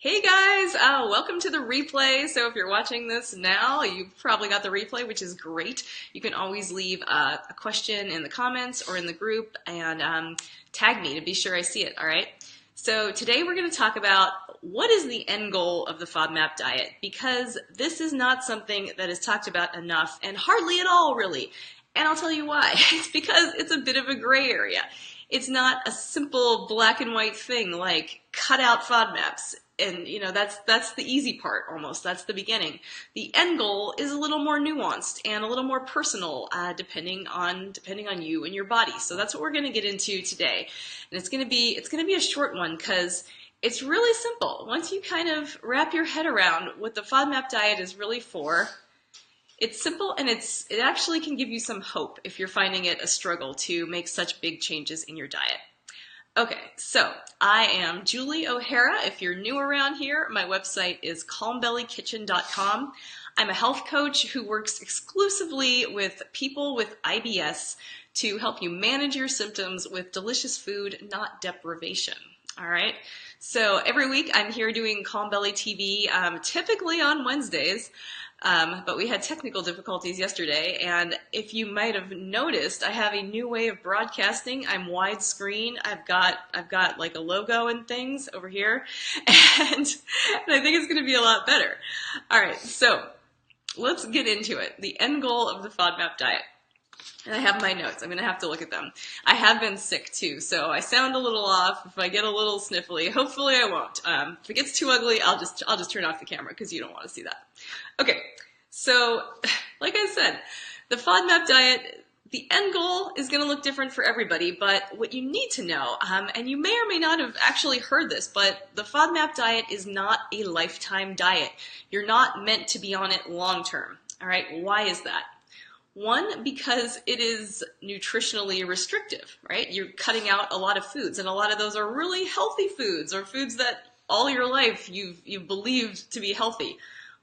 Hey guys, welcome to the replay. So if you're watching this now, you've probably got the replay, which is great. You can always leave a question in the comments or in the group and tag me to be sure I see it, all right? So today we're going to talk about what is the end goal of the FODMAP diet, because this is not something that is talked about enough and hardly at all, really. And I'll tell you why. It's because it's a bit of a gray area. It's not a simple black and white thing like cut out FODMAPs. And that's the easy part almost. That's the beginning. The end goal is a little more nuanced and a little more personal, depending on you and your body. So that's what we're going to get into today, and it's going to be a short one because it's really simple. Once you kind of wrap your head around what the FODMAP diet is really for, it's simple and it actually can give you some hope if you're finding it a struggle to make such big changes in your diet. Okay, so I am Julie O'Hara. If you're new around here, my website is calmbellykitchen.com. I'm a health coach who works exclusively with people with IBS to help you manage your symptoms with delicious food, not deprivation. All right, so every week I'm here doing Calm Belly TV, typically on Wednesdays. But we had technical difficulties yesterday, and if you might have noticed, I have a new way of broadcasting. I'm widescreen. I've got like a logo and things over here, and I think it's going to be a lot better. All right, so let's get into it. The end goal of the FODMAP diet. And I have my notes. I'm going to have to look at them. I have been sick too, so I sound a little off. If I get a little sniffly, hopefully I won't. If it gets too ugly, I'll just turn off the camera because you don't want to see that. Okay, so like I said, the FODMAP diet, the end goal is going to look different for everybody, but what you need to know, and you may or may not have actually heard this, but the FODMAP diet is not a lifetime diet. You're not meant to be on it long term. All right, why is that? One, because it is nutritionally restrictive, right? You're cutting out a lot of foods, and a lot of those are really healthy foods, or foods that all your life you've believed to be healthy.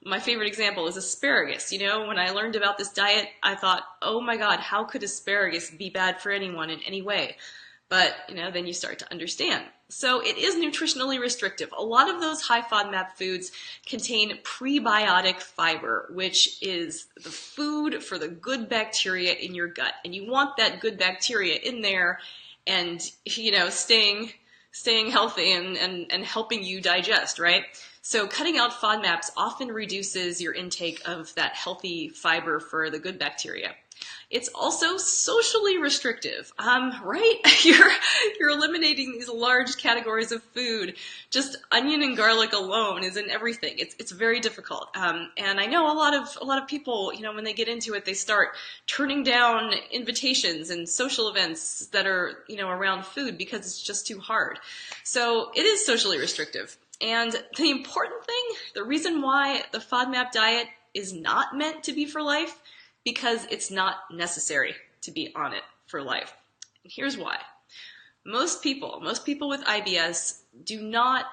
My favorite example is asparagus. You know, when I learned about this diet, I thought, oh my God, how could asparagus be bad for anyone in any way? But, then you start to understand. So it is nutritionally restrictive. A lot of those high FODMAP foods contain prebiotic fiber, which is the food for the good bacteria in your gut. And you want that good bacteria in there and, staying healthy and helping you digest, right? So cutting out FODMAPs often reduces your intake of that healthy fiber for the good bacteria. It's also socially restrictive, right? You're eliminating these large categories of food. Just onion and garlic alone is in everything. It's very difficult. And I know a lot of people, when they get into it, they start turning down invitations and social events that are, around food because it's just too hard. So it is socially restrictive. And the important thing, the reason why the FODMAP diet is not meant to be for life, because it's not necessary to be on it for life. And here's why. Most people with IBS do not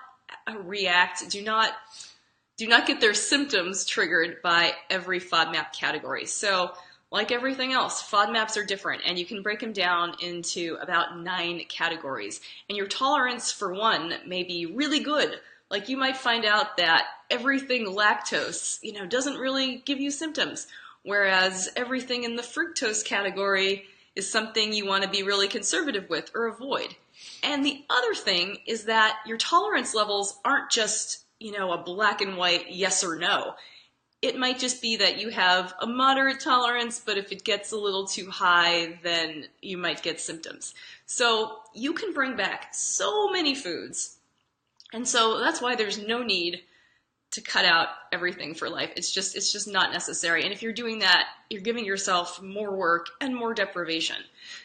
do not get their symptoms triggered by every FODMAP category. So like everything else, FODMAPs are different, and you can break them down into about 9 categories. And your tolerance for one may be really good. Like you might find out that everything lactose, doesn't really give you symptoms. Whereas everything in the fructose category is something you want to be really conservative with or avoid. And the other thing is that your tolerance levels aren't just, a black and white yes or no. It might just be that you have a moderate tolerance, but if it gets a little too high, then you might get symptoms. So you can bring back so many foods. And so that's why there's no need to cut out everything for life. It's just not necessary. And if you're doing that, you're giving yourself more work and more deprivation.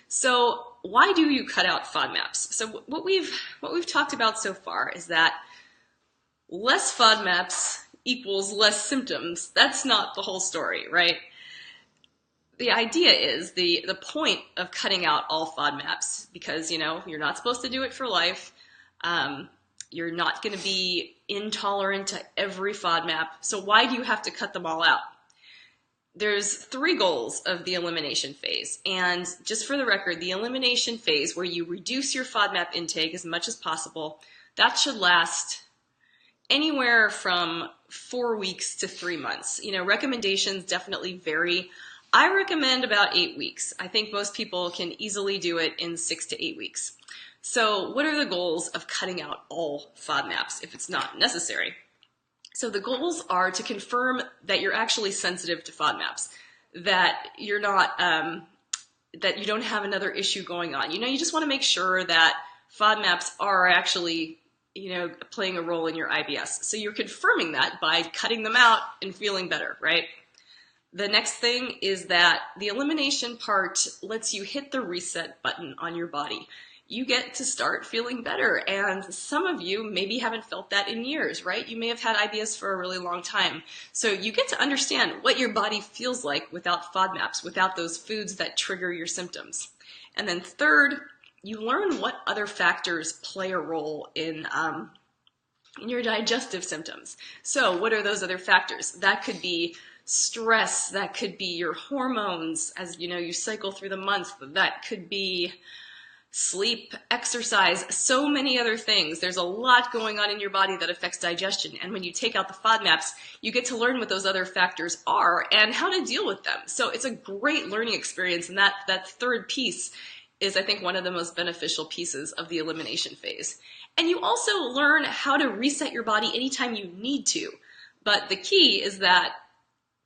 So why do you cut out FODMAPs? So what we've talked about so far is that less FODMAPs equals less symptoms. That's not the whole story, right? The idea is the point of cutting out all FODMAPs, because you're not supposed to do it for life. You're not going to be intolerant to every FODMAP. So why do you have to cut them all out? There's 3 goals of the elimination phase. And just for the record, the elimination phase, where you reduce your FODMAP intake as much as possible, that should last anywhere from 4 weeks to 3 months. Recommendations definitely vary. I recommend about 8 weeks. I think most people can easily do it in 6 to 8 weeks. So what are the goals of cutting out all FODMAPs if it's not necessary? So the goals are to confirm that you're actually sensitive to FODMAPs, that you're not, that you don't have another issue going on. You just want to make sure that FODMAPs are actually, playing a role in your IBS. So you're confirming that by cutting them out and feeling better, right? The next thing is that the elimination part lets you hit the reset button on your body. You get to start feeling better, and some of you maybe haven't felt that in years, right? You may have had IBS for a really long time. So you get to understand what your body feels like without FODMAPs, without those foods that trigger your symptoms. And then third, you learn what other factors play a role in your digestive symptoms. So what are those other factors? That could be stress, that could be your hormones as you cycle through the month, that could be sleep, exercise, so many other things. There's a lot going on in your body that affects digestion, and when you take out the FODMAPs, you get to learn what those other factors are and how to deal with them. So it's a great learning experience, and that third piece is, I think, one of the most beneficial pieces of the elimination phase. And you also learn how to reset your body anytime you need to. But the key is that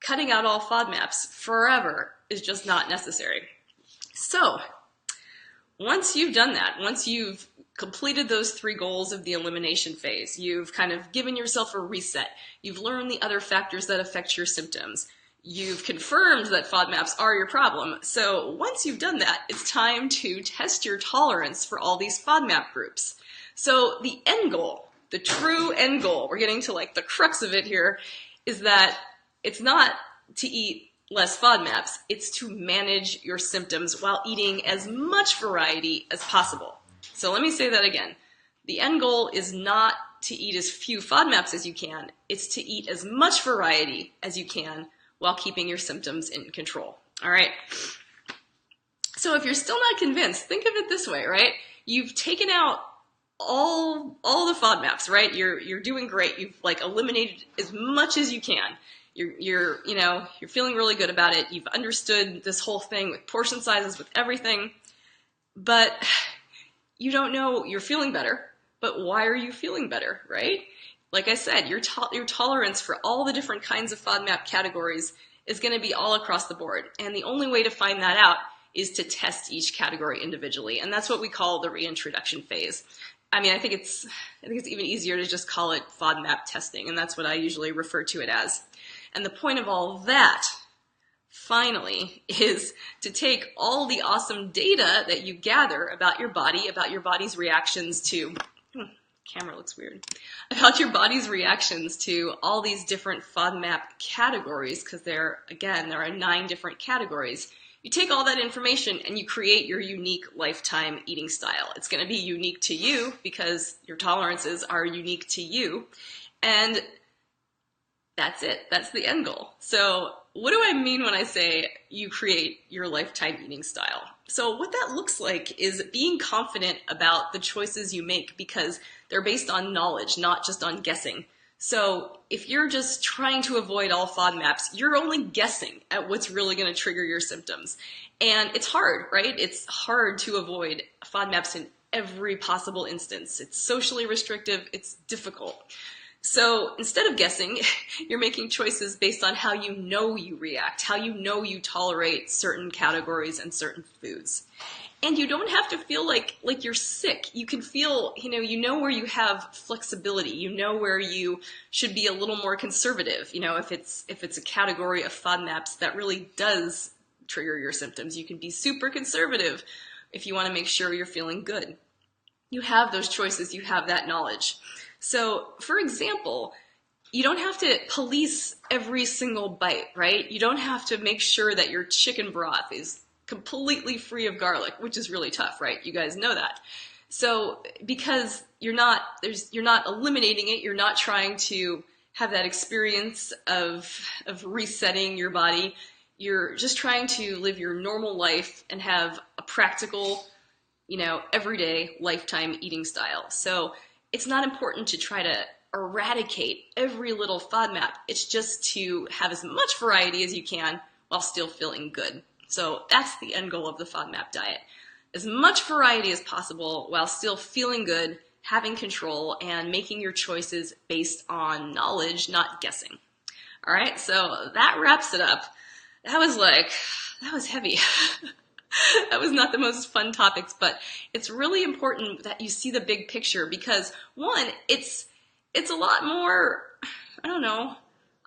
cutting out all FODMAPs forever is just not necessary. So once you've done that, once you've completed those 3 goals of the elimination phase, you've kind of given yourself a reset, you've learned the other factors that affect your symptoms, you've confirmed that FODMAPs are your problem. So once you've done that, it's time to test your tolerance for all these FODMAP groups. So the end goal, the true end goal, we're getting to like the crux of it here, is that it's not to eat less FODMAPs, it's to manage your symptoms while eating as much variety as possible. So let me say that again. The end goal is not to eat as few FODMAPs as you can, it's to eat as much variety as you can while keeping your symptoms in control. All right. So if you're still not convinced, think of it this way, right? You've taken out all the FODMAPs, right? You're doing great. You've eliminated as much as you can. You're feeling really good about it. You've understood this whole thing with portion sizes, with everything, but you don't know you're feeling better. But why are you feeling better, right? Like I said, your tolerance for all the different kinds of FODMAP categories is going to be all across the board. And the only way to find that out is to test each category individually. And that's what we call the reintroduction phase. I think it's even easier to just call it FODMAP testing. And that's what I usually refer to it as. And the point of all that, finally, is to take all the awesome data that you gather about your body, about your body's reactions to, camera looks weird, about your body's reactions to all these different FODMAP categories, because there are 9 different categories. You take all that information and you create your unique lifetime eating style. It's going to be unique to you because your tolerances are unique to you. And that's it. That's the end goal. So what do I mean when I say you create your lifetime eating style? So what that looks like is being confident about the choices you make because they're based on knowledge, not just on guessing. So if you're just trying to avoid all FODMAPs, you're only guessing at what's really going to trigger your symptoms. And it's hard, right? It's hard to avoid FODMAPs in every possible instance. It's socially restrictive. It's difficult. So instead of guessing, you're making choices based on how you know you react, how you know you tolerate certain categories and certain foods. And you don't have to feel like you're sick. You can feel, you know where you have flexibility. You know where you should be a little more conservative. If it's a category of FODMAPs that really does trigger your symptoms, you can be super conservative if you want to make sure you're feeling good. You have those choices. You have that knowledge. So, for example, you don't have to police every single bite, right? You don't have to make sure that your chicken broth is completely free of garlic, which is really tough, right? You guys know that. So, because you're not eliminating it, you're not trying to have that experience of resetting your body. You're just trying to live your normal life and have a practical, everyday lifetime eating style. So, it's not important to try to eradicate every little FODMAP. It's just to have as much variety as you can while still feeling good. So that's the end goal of the FODMAP diet. As much variety as possible while still feeling good, having control, and making your choices based on knowledge, not guessing. All right, so that wraps it up. That was heavy. That was not the most fun topics, but it's really important that you see the big picture because, one, it's a lot more, I don't know,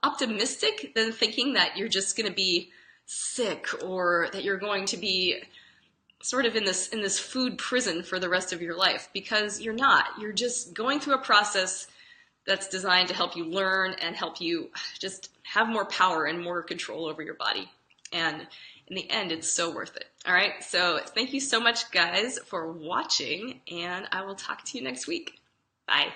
optimistic than thinking that you're just going to be sick or that you're going to be sort of in this food prison for the rest of your life, because you're not. You're just going through a process that's designed to help you learn and help you just have more power and more control over your body. And in the end, it's so worth it. All right, so thank you so much, guys, for watching, and I will talk to you next week. Bye.